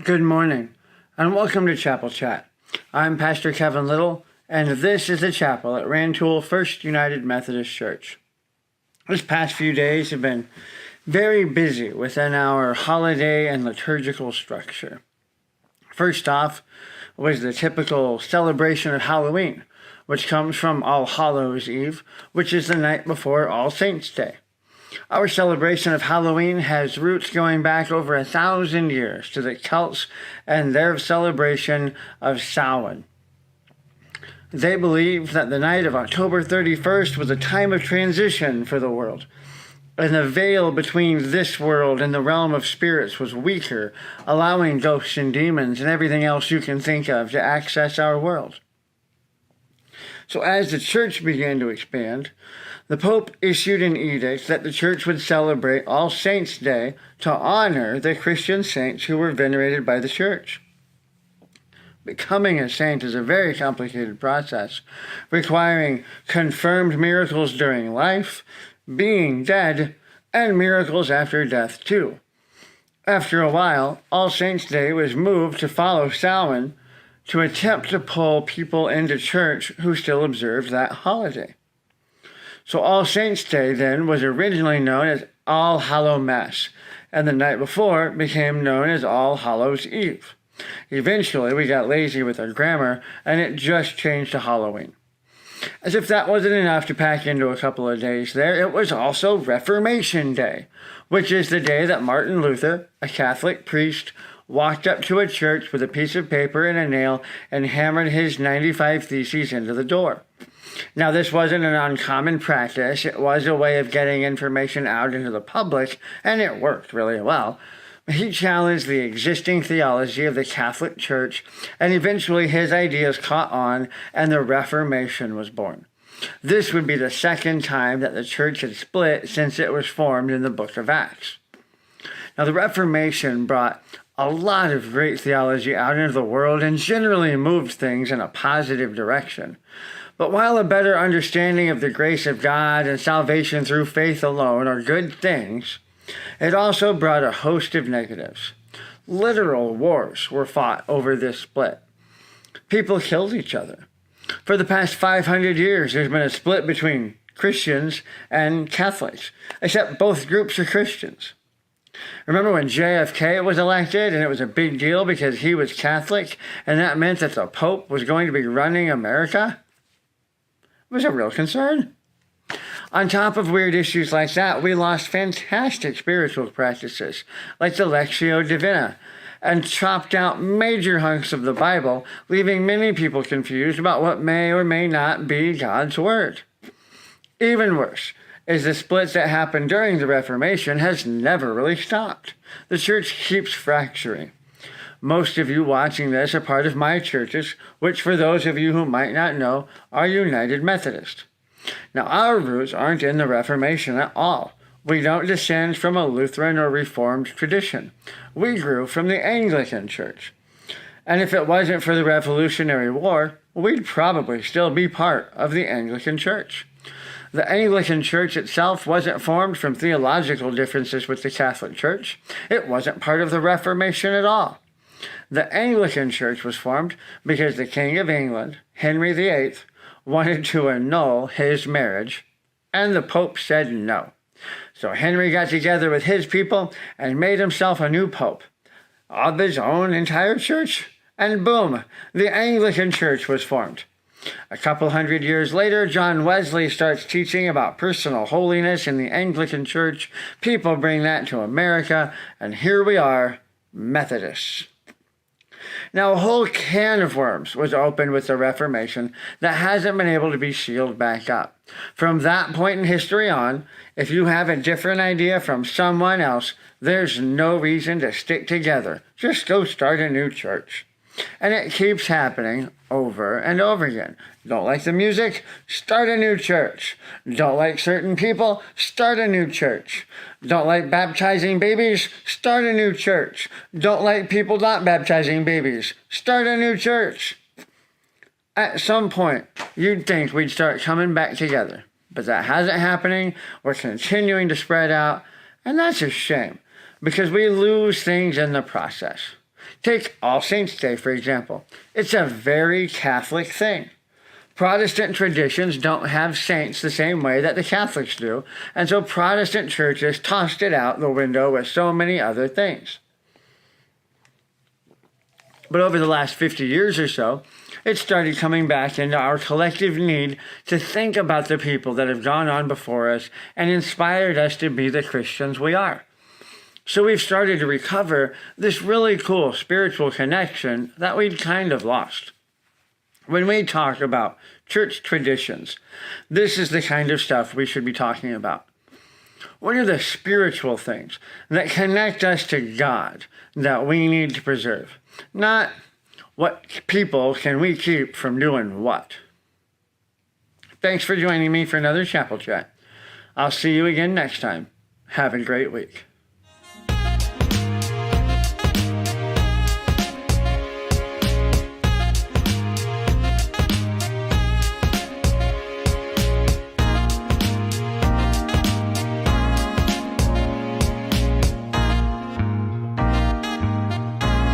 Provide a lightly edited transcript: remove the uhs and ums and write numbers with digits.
Good morning, and welcome to Chapel Chat. I'm Pastor Kevin Little, and this is the chapel at Rantoul First United Methodist Church. This past few days have been very busy within our holiday and liturgical structure. First off was the typical celebration of Halloween, which comes from All Hallows Eve, which is the night before All Saints' Day. Our celebration of Halloween has roots going back over 1,000 years to the Celts and their celebration of Samhain. They believed that the night of October 31st was a time of transition for the world, and the veil between this world and the realm of spirits was weaker, allowing ghosts and demons and everything else you can think of to access our world. So as the church began to expand, the Pope issued an edict that the church would celebrate All Saints' Day to honor the Christian saints who were venerated by the church. Becoming a saint is a very complicated process, requiring confirmed miracles during life, being dead, and miracles after death too. After a while, All Saints' Day was moved to follow Samhain to attempt to pull people into church who still observed that holiday. So All Saints' Day then was originally known as All Hallow Mass, and the night before became known as All Hallows Eve. Eventually, we got lazy with our grammar, and it just changed to Halloween. As if that wasn't enough to pack into a couple of days there, it was also Reformation Day, which is the day that Martin Luther, a Catholic priest, walked up to a church with a piece of paper and a nail and hammered his 95 Theses into the door. Now, this wasn't an uncommon practice. It was a way of getting information out into the public, and it worked really well. He challenged the existing theology of the Catholic Church, and eventually his ideas caught on, and the Reformation was born. This would be the second time that the church had split since it was formed in the book of Acts. Now, the Reformation brought a lot of great theology out into the world and generally moved things in a positive direction. But while a better understanding of the grace of God and salvation through faith alone are good things, it also brought a host of negatives. Literal wars were fought over this split. People killed each other. For the past 500 years, there's been a split between Christians and Catholics, except both groups are Christians. Remember when JFK was elected and it was a big deal because he was Catholic, and that meant that the Pope was going to be running America? It was a real concern. On top of weird issues like that, we lost fantastic spiritual practices, like the Lectio Divina, and chopped out major hunks of the Bible, leaving many people confused about what may or may not be God's Word. Even worse is the split that happened during the Reformation has never really stopped. The church keeps fracturing. Most of you watching this are part of my churches, which for those of you who might not know, are United Methodist. Now, our roots aren't in the Reformation at all. We don't descend from a Lutheran or Reformed tradition. We grew from the Anglican Church. And if it wasn't for the Revolutionary War, we'd probably still be part of the Anglican Church. The Anglican Church itself wasn't formed from theological differences with the Catholic Church. It wasn't part of the Reformation at all. The Anglican Church was formed because the King of England, Henry VIII, wanted to annul his marriage, and the Pope said no. So Henry got together with his people and made himself a new Pope of his own entire church, and boom, the Anglican Church was formed. A couple hundred years later, John Wesley starts teaching about personal holiness in the Anglican Church. People bring that to America, and here we are, Methodists. Now, a whole can of worms was opened with the Reformation that hasn't been able to be sealed back up. From that point in history on, if you have a different idea from someone else, there's no reason to stick together. Just go start a new church. And it keeps happening over and over again. Don't like the music? Start a new church. Don't like certain people? Start a new church. Don't like baptizing babies? Start a new church. Don't like people not baptizing babies? Start a new church. At some point, you'd think we'd start coming back together. But that hasn't happening. We're continuing to spread out. And that's a shame, because we lose things in the process. Take All Saints' Day, for example. It's a very Catholic thing. Protestant traditions don't have saints the same way that the Catholics do, and so Protestant churches tossed it out the window with so many other things. But over the last 50 years or so, it started coming back into our collective need to think about the people that have gone on before us and inspired us to be the Christians we are. So we've started to recover this really cool spiritual connection that we'd kind of lost. When we talk about church traditions, this is the kind of stuff we should be talking about. What are the spiritual things that connect us to God that we need to preserve? Not what people can we keep from doing what. Thanks for joining me for another Chapel Chat. I'll see you again next time. Have a great week.